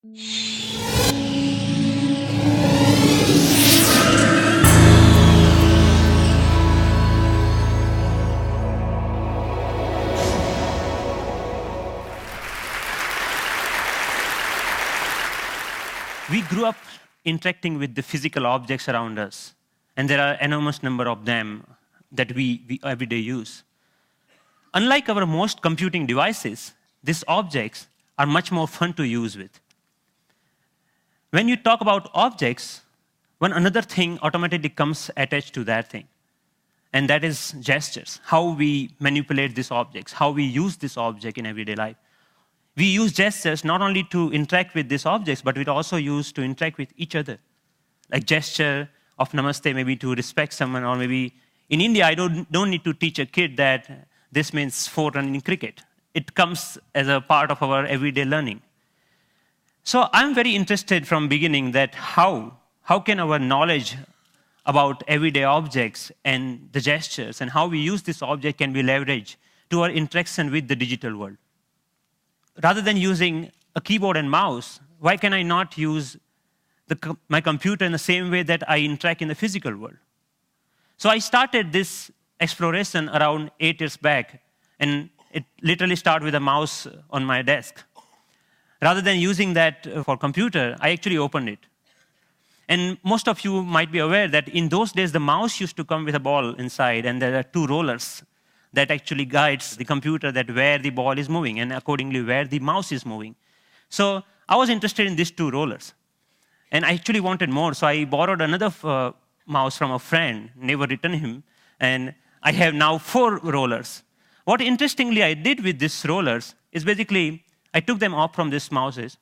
We grew up interacting with the physical objects around us, and there are enormous number of them that we every day use. Unlike our most computing devices, these objects are much more fun to use with. When you talk about objects, one another thing automatically comes attached to that thing, and that is gestures, how we manipulate these objects, how we use this object in everyday life. We use gestures not only to interact with these objects, but we also use to interact with each other. Like gesture of namaste, maybe to respect someone, or maybe in India, I don't need to teach a kid that this means 4 run in cricket. It comes as a part of our everyday learning. So I'm very interested from beginning that how can our knowledge about everyday objects and the gestures and how we use this object can be leveraged to our interaction with the digital world. Rather than using a keyboard and mouse, why can I not use my computer in the same way that I interact in the physical world? So I started this exploration around 8 years back, and it literally started with a mouse on my desk. Rather than using that for computer, I actually opened it. And most of you might be aware that in those days, the mouse used to come with a ball inside, and there are 2 rollers that actually guides the computer that where the ball is moving and accordingly where the mouse is moving. So I was interested in these 2 rollers. And I actually wanted more, so I borrowed another mouse from a friend, never returned him, and I have now 4 rollers. What interestingly I did with these rollers is basically I took them off from these mouses,